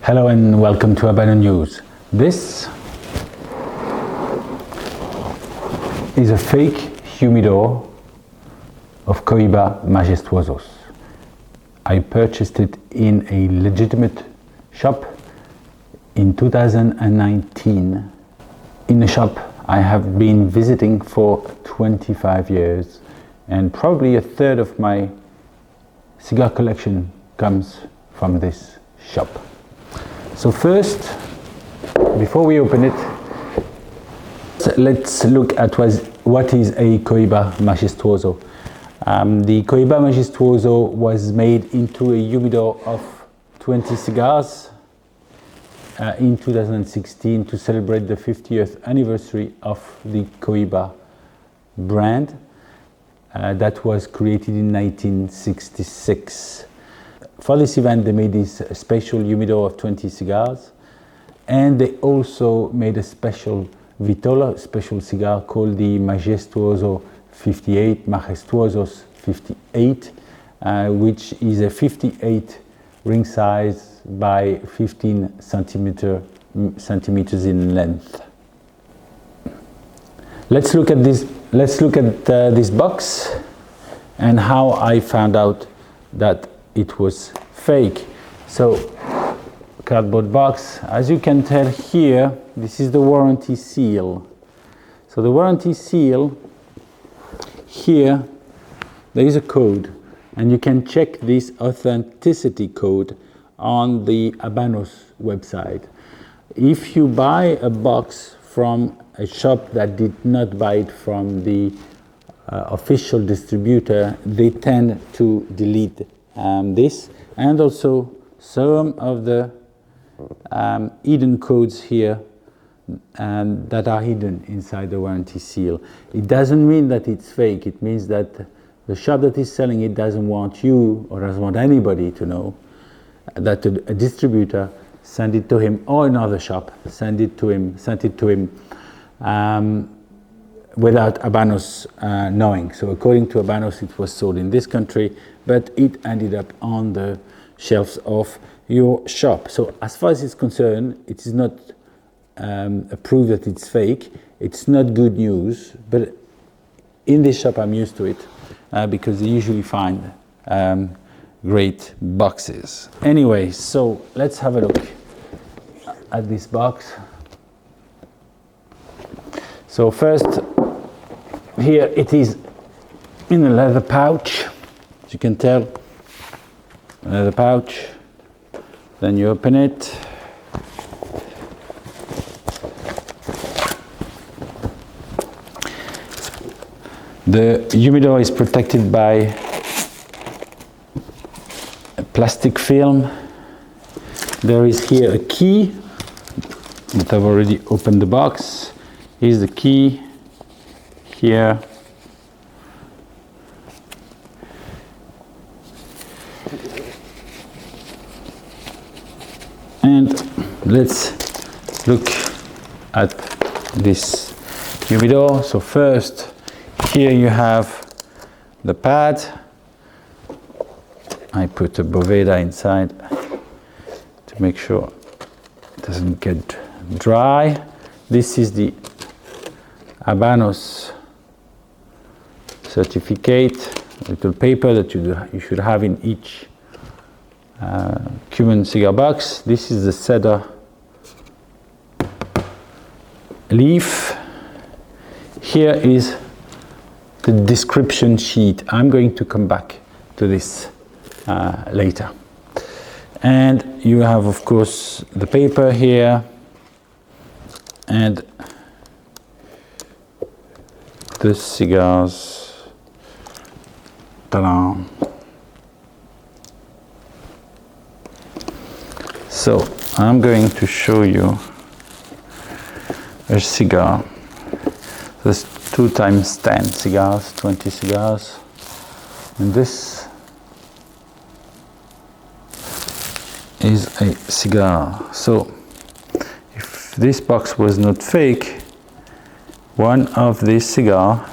Hello and welcome to Habano News. This is a fake humidor of Cohiba Majestuosos. I purchased it in a legitimate shop in 2019. In a shop I have been visiting for 25 years, and probably a third of my cigar collection comes from this shop. So first, before we open it, let's look at what is a Cohiba Majestuoso. The Cohiba Majestuoso was made into a humidor of 20 cigars in 2016 to celebrate the 50th anniversary of the Cohiba brand that was created in 1966. For this event, they made this special humidor of 20 cigars, and they also made a special Vitola, special cigar called the Majestuoso 58, Majestuosos 58, which is a 58 ring size by 15 centimeters in length. Let's look at this. Let's look at this box and how I found out that it was fake. So, cardboard box. As you can tell here, this is the warranty seal. So the warranty seal, here there is a code, and you can check this authenticity code on the Habanos website. If you buy a box from a shop that did not buy it from the official distributor, they tend to delete this, and also some of the hidden codes here that are hidden inside the warranty seal. It doesn't mean that it's fake. It means that the shop that is selling it doesn't want you or doesn't want anybody to know that a distributor sent it to him, or another shop sent it to him without Habanos knowing. So according to Habanos, it was sold in this country, but it ended up on the shelves of your shop. So as far as it's concerned, it is not a proof that it's fake. It's not good news, but in this shop I'm used to it because they usually find great boxes. Anyway, so let's have a look at this box. So first, here it is in a leather pouch, as you can tell, leather pouch. Then you open it. The humidor is protected by a plastic film. There is here a key, but I've already opened the box. Here's the key here. And let's look at this humidor. So first, here you have the pad. I put a Boveda inside to make sure it doesn't get dry. This is the Habanos certificate, little paper that you should have in each Cuban cigar box. This is the cedar leaf. Here is the description sheet. I'm going to come back to this later. And you have, of course, the paper here, and the cigars. Ta-da. So I'm going to show you a cigar. There's 2 times 10 cigars, 20 cigars, and this is a cigar. So if this box was not fake, one of these cigar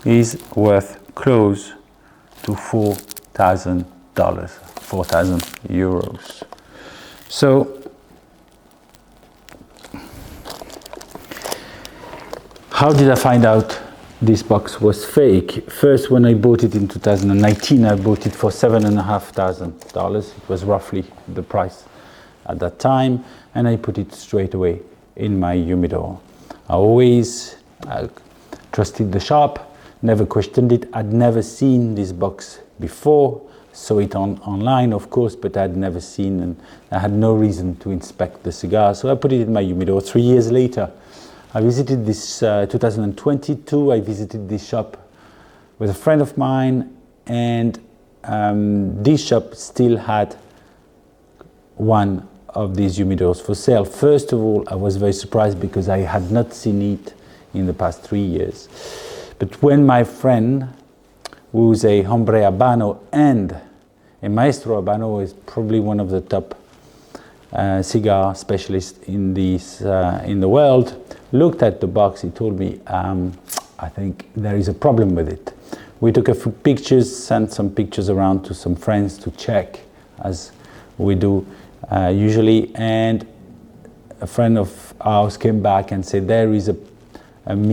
is worth close to $4,000, 4,000 euros. So, how did I find out this box was fake? First, when I bought it in 2019, I bought it for $7,500. It was roughly the price at that time, and I put it straight away in my humidor. I always trusted the shop, never questioned it. I'd never seen this box before. Saw it online, of course, but I'd never seen, and I had no reason to inspect the cigar. So I put it in my humidor. 3 years later, I visited this, 2022, I visited this shop with a friend of mine, and this shop still had one of these humidors for sale. First of all, I was very surprised because I had not seen it in the past 3 years. But when my friend, who's a hombre habano and a maestro habano, is probably one of the top cigar specialists in the world, looked at the box, he told me, I think there is a problem with it. We took a few pictures, sent some pictures around to some friends to check, as we do usually, and a friend of ours came back and said there is some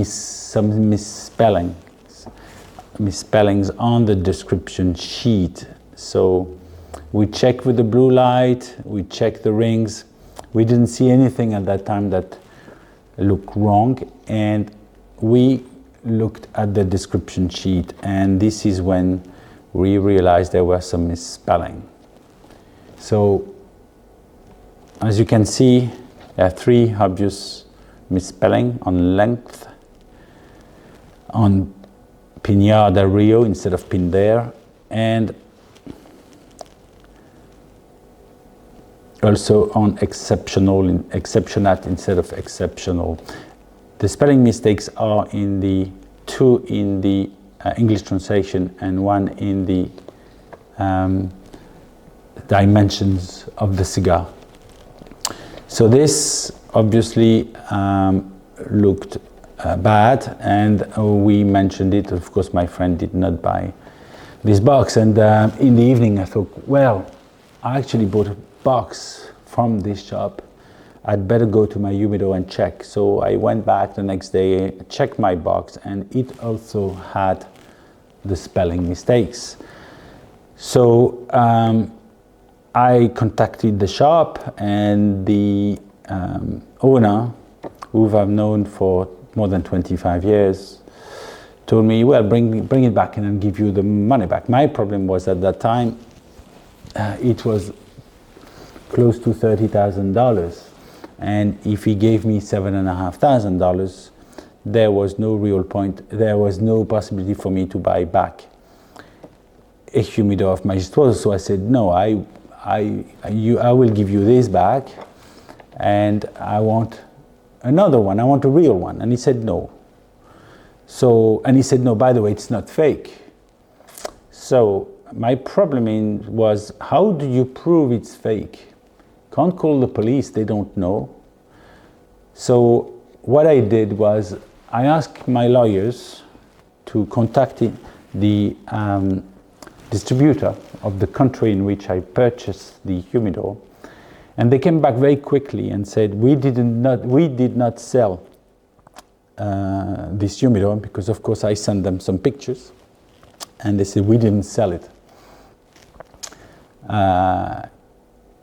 misspellings on the description sheet. So we checked with the blue light, we checked the rings, we didn't see anything at that time that looked wrong, and we looked at the description sheet, and this is when we realized there was some misspelling. So as you can see, there are 3 obvious misspelling on length, on Pinar del Rio instead of Pinder, and also on exceptionat instead of exceptional. The spelling mistakes are in the 2 in the English translation and 1 in the dimensions of the cigar. So this obviously looked bad, and we mentioned it. Of course, my friend did not buy this box, and in the evening I thought, well, I actually bought a box from this shop. I'd better go to my humidor and check. So I went back the next day, checked my box, and it also had the spelling mistakes. So I contacted the shop, and the owner, who I've known for more than 25 years, told me, well, bring it back and I'll give you the money back. My problem was at that time, it was close to $30,000. And if he gave me $7,500, there was no real point, there was no possibility for me to buy back a humidor of Majestuosos. So I said, no, I will give you this back, and I want another one, I want a real one. And he said no. So, and he said, no, by the way, it's not fake. So my problem was, how do you prove it's fake? Can't call the police, they don't know. So what I did was, I asked my lawyers to contact the distributor of the country in which I purchased the humidor, and they came back very quickly and said, we did not sell this humidor, because of course I sent them some pictures, and they said we didn't sell it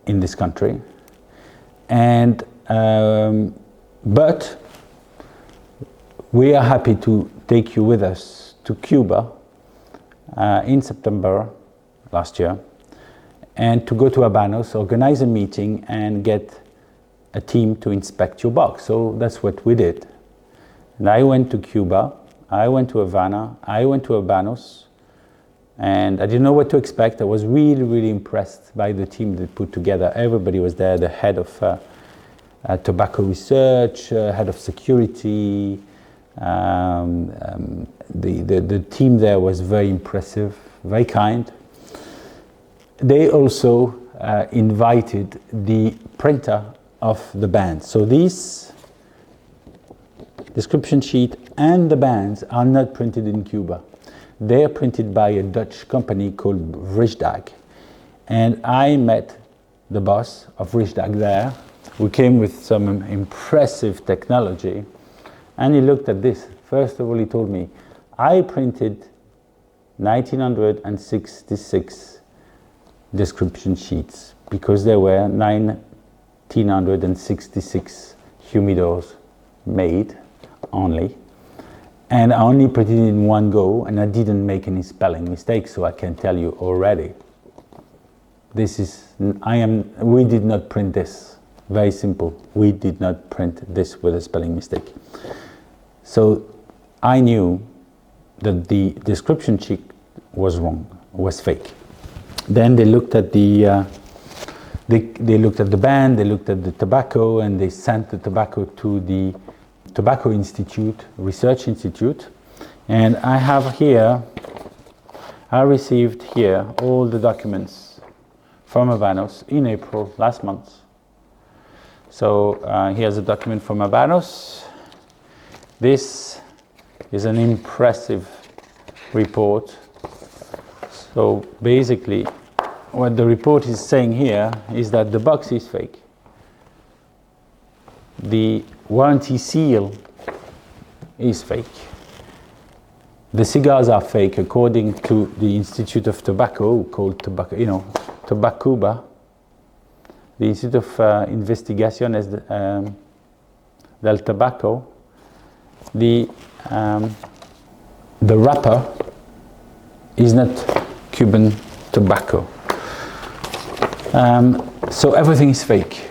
in this country, and but we are happy to take you with us to Cuba in September last year, and to go to Habanos, organize a meeting, and get a team to inspect your box. So that's what we did. And I went to Cuba, I went to Havana, I went to Habanos, and I didn't know what to expect. I was really, really impressed by the team that put together. Everybody was there, the head of tobacco research, head of security. The team there was very impressive, very kind. They also invited the printer of the band. So this description sheet and the bands are not printed in Cuba. They are printed by a Dutch company called Vrijdag. And I met the boss of Rich Dag there, who came with some impressive technology, and he looked at this. First of all, he told me, I printed 1966 description sheets because there were 1966 humidors made only, and I only printed it in one go, and I didn't make any spelling mistakes, so I can tell you already, we did not print this. Very simple. We did not print this with a spelling mistake. So I knew that the description sheet was wrong, was fake. Then they looked at the they looked at the band, they looked at the tobacco, and they sent the tobacco to the Tobacco Institute, Research Institute. And I have here, I received here all the documents from Habanos in April last month. So here's a document from Habanos. This is an impressive report. So basically, what the report is saying here is that the box is fake. The warranty seal is fake. The cigars are fake according to the Institute of Tobacco, called Cohiba, the Institute of Investigaciones del Tabaco. The wrapper is not Cuban tobacco. So everything is fake.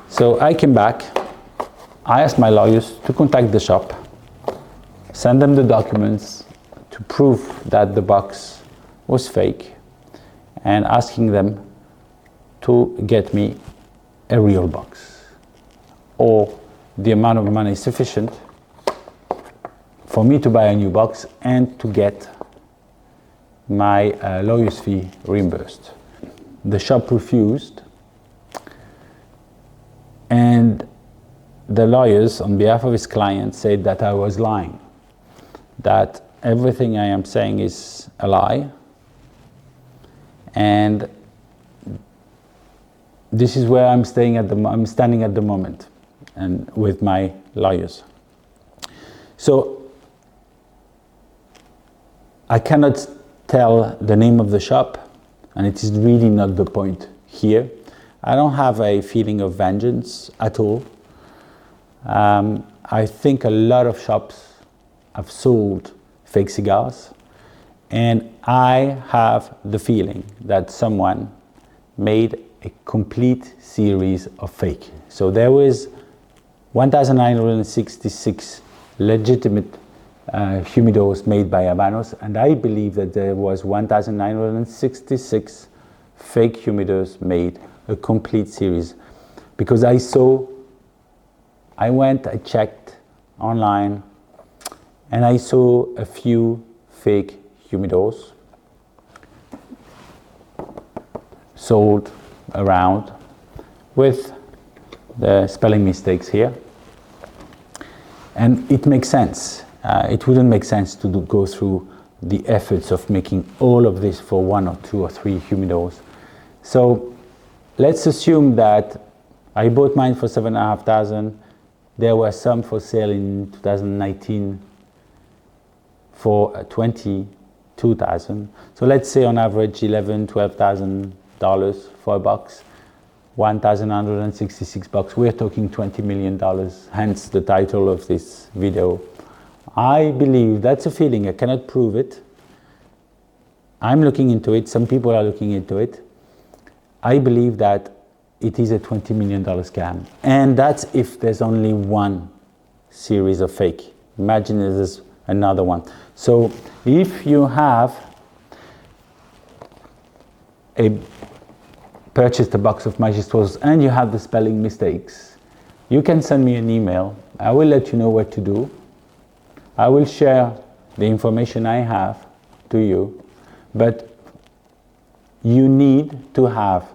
So I came back, I asked my lawyers to contact the shop, send them the documents to prove that the box was fake, and asking them to get me a real box, or the amount of money sufficient for me to buy a new box and to get my lawyer's fee reimbursed. The shop refused, and the lawyers, on behalf of his client, said that I was lying, that everything I am saying is a lie, and this is where I'm standing at the moment, and with my lawyers. So I cannot tell the name of the shop, and it is really not the point here. I don't have a feeling of vengeance at all. I think a lot of shops have sold fake cigars, and I have the feeling that someone made a complete series of fake. So there was 1,966 legitimate humidors made by Habanos, and I believe that there was 1,966 fake humidors made, a complete series, because I checked online, and I saw a few fake humidors sold around with the spelling mistakes here, and it makes sense. It wouldn't make sense to go through the efforts of making all of this for 1 or 2 or 3 humidors. So let's assume that I bought mine for $7,500. There were some for sale in 2019 for $22,000. So let's say on average $11,000, $12,000 for a box. 1,966 bucks. We're talking $20 million. Hence the title of this video. I believe, that's a feeling, I cannot prove it. I'm looking into it, some people are looking into it. I believe that it is a $20 million scam. And that's if there's only one series of fake. Imagine there's another one. So if you have purchased a box of Majestuosos and you have the spelling mistakes, you can send me an email. I will let you know what to do. I will share the information I have to you, but you need to have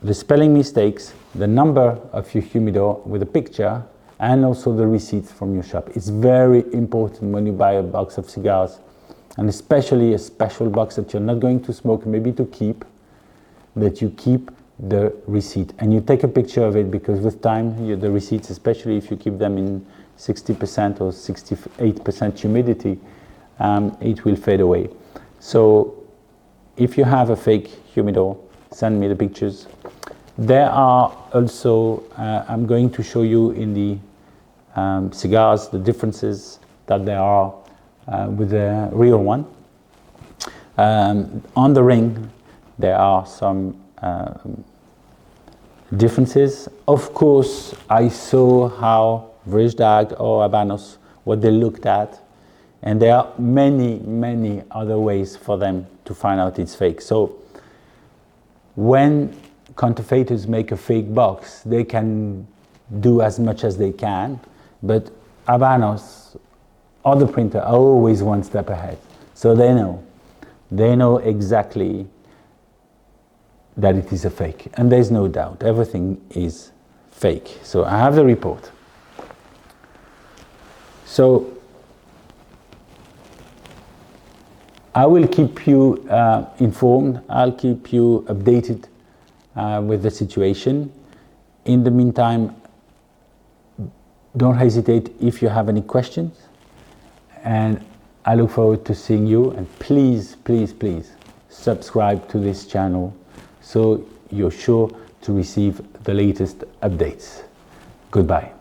the spelling mistakes, the number of your humidor with a picture, and also the receipts from your shop. It's very important when you buy a box of cigars, and especially a special box that you're not going to smoke, maybe to keep, that you keep the receipt, and you take a picture of it, because with time the receipts, especially if you keep them in 60% or 68% humidity, it will fade away. So if you have a fake humidor, send me the pictures. There are also, I'm going to show you in the cigars the differences that there are with the real one. On the ring there are some differences. Of course, I saw how Vrijdag or Habanos, what they looked at, and there are many other ways for them to find out it's fake. So when counterfeiters make a fake box, they can do as much as they can, but Habanos or the printer are always one step ahead. So they know exactly that it is a fake, and there's no doubt, everything is fake. So I have the report. So I will keep you informed, I'll keep you updated with the situation. In the meantime, don't hesitate if you have any questions, and I look forward to seeing you. And please subscribe to this channel so you're sure to receive the latest updates. Goodbye.